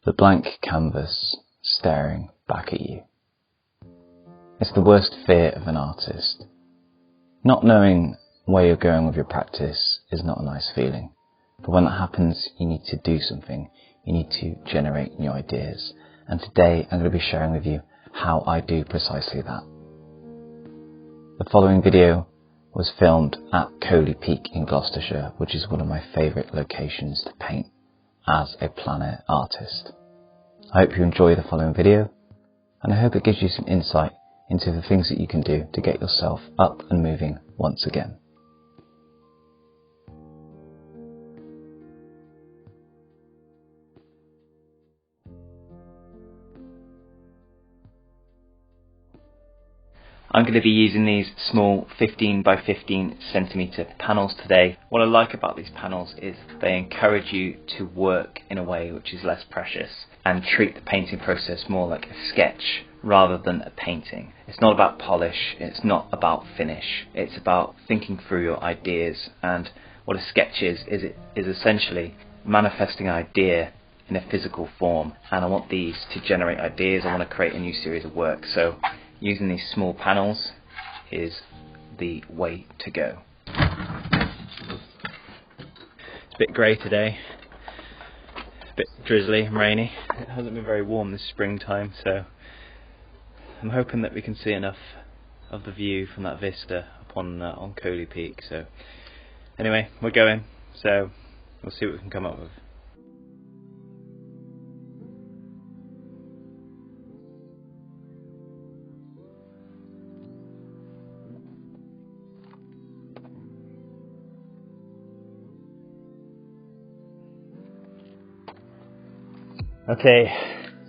the blank canvas staring back at you. It's the worst fear of an artist. Not knowing where you're going with your practice is not a nice feeling, but when that happens you need to do something, you need to generate new ideas, and today I'm going to be sharing with you how I do precisely that. The following video was filmed at Coaley Peak in Gloucestershire, which is one of my favourite locations to paint as a plein air artist. I hope you enjoy the following video, and I hope it gives you some insight into the things that you can do to get yourself up and moving once again. I'm going to be using these small 15 by 15 centimetre panels today. What I like about these panels is they encourage you to work in a way which is less precious and treat the painting process more like a sketch rather than a painting. It's not about polish, it's not about finish, it's about thinking through your ideas, and what a sketch is essentially manifesting an idea in a physical form, and I want these to generate ideas. I want to create a new series of work, so using these small panels is the way to go. It's a bit grey today, a bit drizzly and rainy. It hasn't been very warm this springtime, so I'm hoping that we can see enough of the view from that vista up on Coaley Peak. So anyway, we're going, so we'll see what we can come up with. Okay,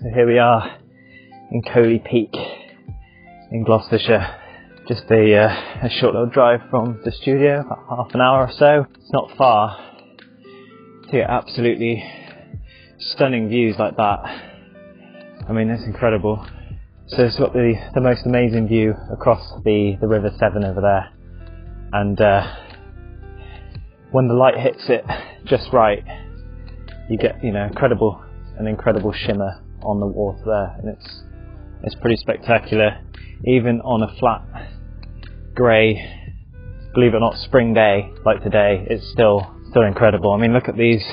so here we are in Coaley Peak in Gloucestershire. Just a short little drive from the studio, about half an hour or so. It's not far to get absolutely stunning views like that. I mean, that's incredible. So it's got the most amazing view across the River Severn over there, and when the light hits it just right, you get an incredible shimmer on the water there, and it's pretty spectacular. Even on a flat, grey, believe it or not, spring day like today, it's still incredible. I mean, look at these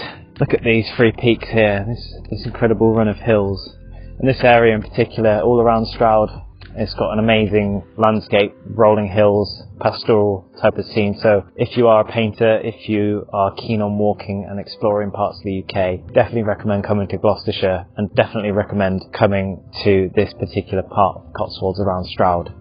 three peaks here. This incredible run of hills, and this area in particular, all around Stroud, it's got an amazing landscape, rolling hills, pastoral type of scene. So if you are a painter, if you are keen on walking and exploring parts of the UK, definitely recommend coming to Gloucestershire, and definitely recommend coming to this particular part of Cotswolds around Stroud.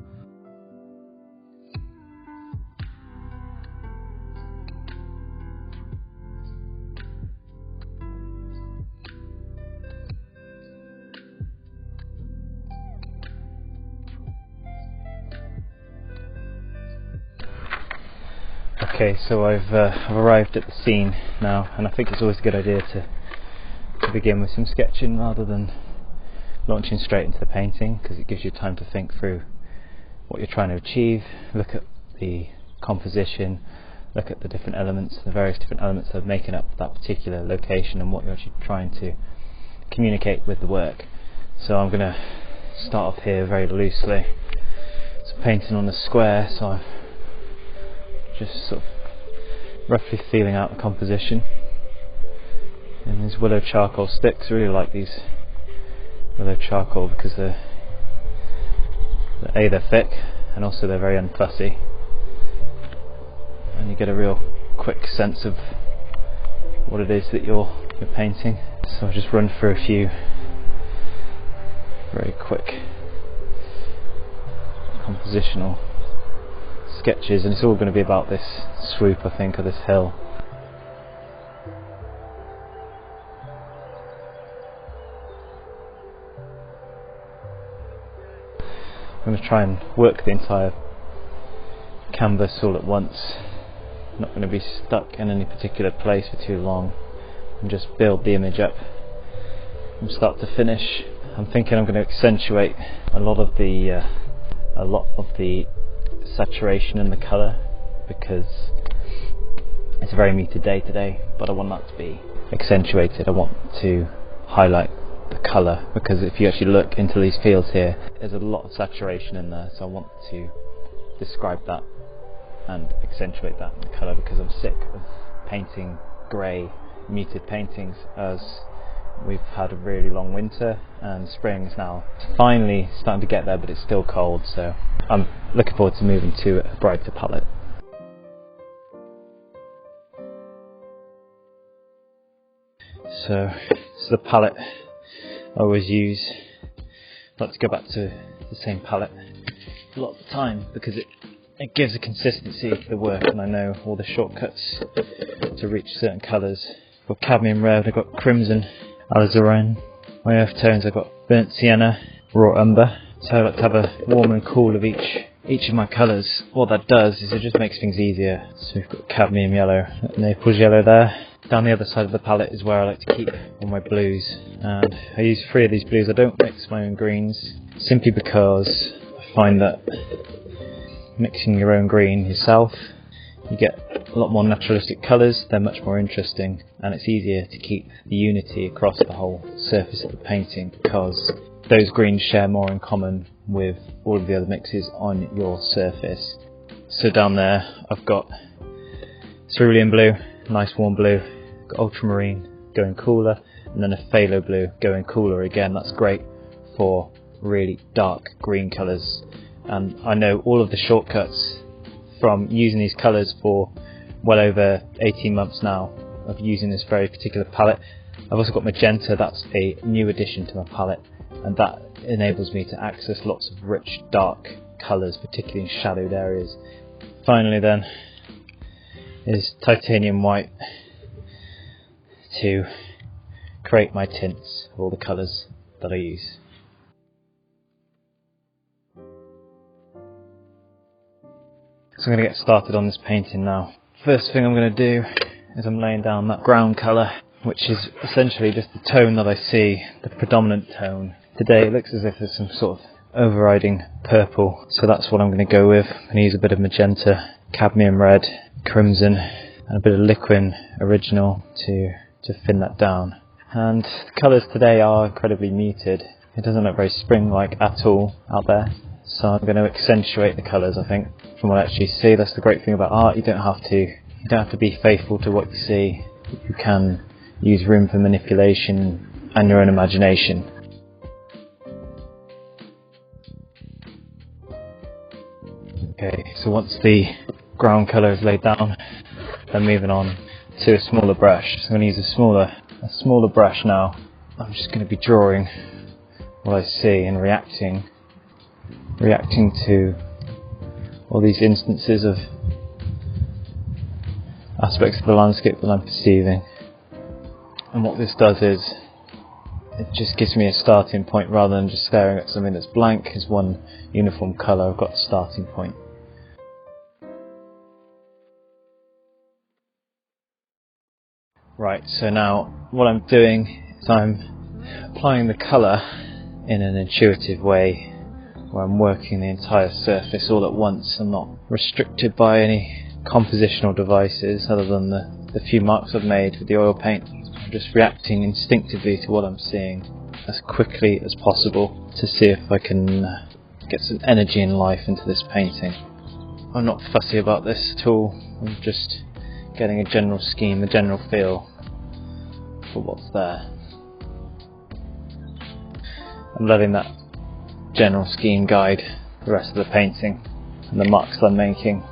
Okay, so I've arrived at the scene now, and I think it's always a good idea to begin with some sketching rather than launching straight into the painting, because it gives you time to think through what you're trying to achieve, look at the composition, look at the different elements, the various different elements that are making up that particular location and what you're actually trying to communicate with the work. So I'm going to start off here very loosely. It's painting on a square, so I've just sort of roughly feeling out the composition. And these willow charcoal sticks, I really like these willow charcoal because they're thick, and also they're very unfussy, and you get a real quick sense of what it is that you're painting. So I'll just run through a few very quick compositional sketches, and it's all going to be about this swoop, I think, of this hill. I'm going to try and work the entire canvas all at once. I'm not going to be stuck in any particular place for too long, and just build the image up from start to finish. I'm thinking I'm going to accentuate a lot of the saturation in the colour, because it's a very muted day today, but I want that to be accentuated. I want to highlight the colour, because if you actually look into these fields here, there's a lot of saturation in there, so I want to describe that and accentuate that in the colour, because I'm sick of painting grey muted paintings, as we've had a really long winter and spring is now finally starting to get there, but it's still cold, so I'm looking forward to moving to a brighter palette. So this is the palette I always use. I like to go back to the same palette a lot of the time because it gives a consistency to the work, and I know all the shortcuts to reach certain colours. I've got cadmium red, I've got crimson, alizarin. My earth tones, I've got burnt sienna, raw umber. So I like to have a warm and cool of each of my colours. What that does is it just makes things easier. So we've got cadmium yellow, Naples yellow there. Down the other side of the palette is where I like to keep all my blues, and I use 3 of these blues. I don't mix my own greens, simply because I find that mixing your own green yourself, you get a lot more naturalistic colours, they're much more interesting, and it's easier to keep the unity across the whole surface of the painting, because those greens share more in common with all of the other mixes on your surface. So down there I've got cerulean blue, nice warm blue, got ultramarine going cooler, and then a phthalo blue going cooler again. That's great for really dark green colours, and I know all of the shortcuts from using these colours for well over 18 months now of using this very particular palette. I've also got magenta, that's a new addition to my palette, and that enables me to access lots of rich dark colours, particularly in shadowed areas. Finally then is titanium white to create my tints of all the colours that I use. So I'm going to get started on this painting now. First thing I'm going to do is I'm laying down that ground colour, which is essentially just the tone that I see, the predominant tone. Today it looks as if there's some sort of overriding purple, so that's what I'm going to go with. I'm going to use a bit of magenta, cadmium red, crimson, and a bit of liquid original to thin that down. And the colours today are incredibly muted. It doesn't look very spring-like at all out there, so I'm going to accentuate the colours, I think, from what I actually see. That's the great thing about art, you don't have to be faithful to what you see. You can use room for manipulation and your own imagination. Okay, so once the ground colour is laid down, then moving on to a smaller brush. So I'm going to use a smaller brush now. I'm just going to be drawing what I see and reacting to all these instances of aspects of the landscape that I'm perceiving. And what this does is it just gives me a starting point rather than just staring at something that's blank as one uniform colour. I've got a starting point. Right, so now what I'm doing is I'm applying the colour in an intuitive way, where I'm working the entire surface all at once. I'm not restricted by any compositional devices other than the few marks I've made with the oil paint. I'm just reacting instinctively to what I'm seeing as quickly as possible to see if I can get some energy and life into this painting. I'm not fussy about this at all, I'm just getting a general scheme, a general feel for what's there. I'm letting that general scheme guide the rest of the painting and the marks I'm making.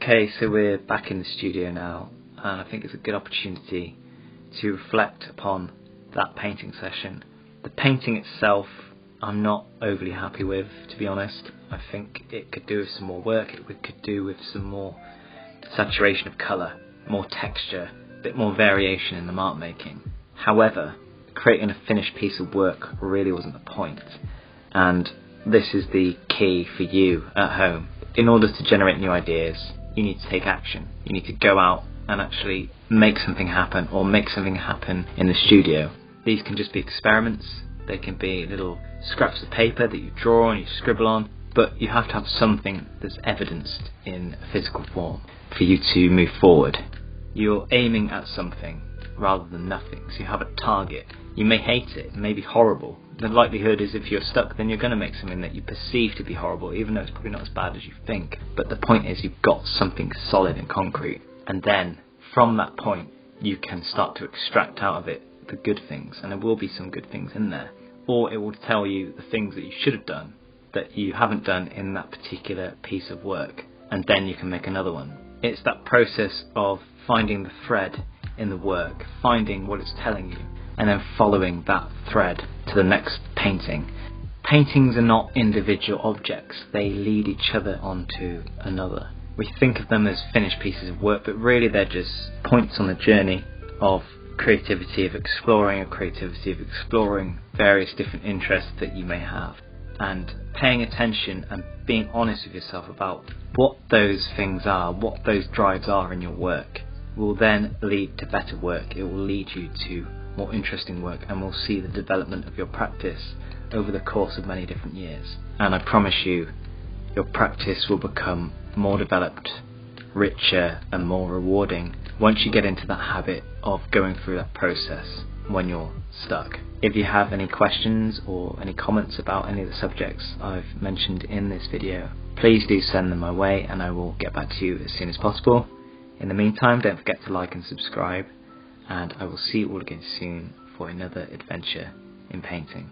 Okay, so we're back in the studio now, and I think it's a good opportunity to reflect upon that painting session. The painting itself I'm not overly happy with, to be honest. I think it could do with some more work, it could do with some more saturation of colour, more texture, a bit more variation in the mark making. However, creating a finished piece of work really wasn't the point, and this is the key for you at home. In order to generate new ideas, you need to take action. You need to go out and actually make something happen, or make something happen in the studio. These can just be experiments, they can be little scraps of paper that you draw and you scribble on, but you have to have something that's evidenced in a physical form for you to move forward. You're aiming at something rather than nothing, so you have a target. You may hate it, it may be horrible. The likelihood is if you're stuck, then you're going to make something that you perceive to be horrible, even though it's probably not as bad as you think. But the point is you've got something solid and concrete, and then from that point you can start to extract out of it the good things, and there will be some good things in there. Or it will tell you the things that you should have done that you haven't done in that particular piece of work, and then you can make another one. It's that process of finding the thread in the work, finding what it's telling you, and then following that thread to the next painting. Paintings are not individual objects, they lead each other on to another. We think of them as finished pieces of work, but really they're just points on the journey of creativity, of exploring various different interests that you may have, and paying attention and being honest with yourself about what those things are, what those drives are in your work, will then lead to better work. It will lead you to more interesting work, and we'll see the development of your practice over the course of many different years. And I promise you, your practice will become more developed, richer and more rewarding once you get into that habit of going through that process when you're stuck. If you have any questions or any comments about any of the subjects I've mentioned in this video, please do send them my way and I will get back to you as soon as possible. In the meantime, don't forget to like and subscribe, and I will see you all again soon for another adventure in painting.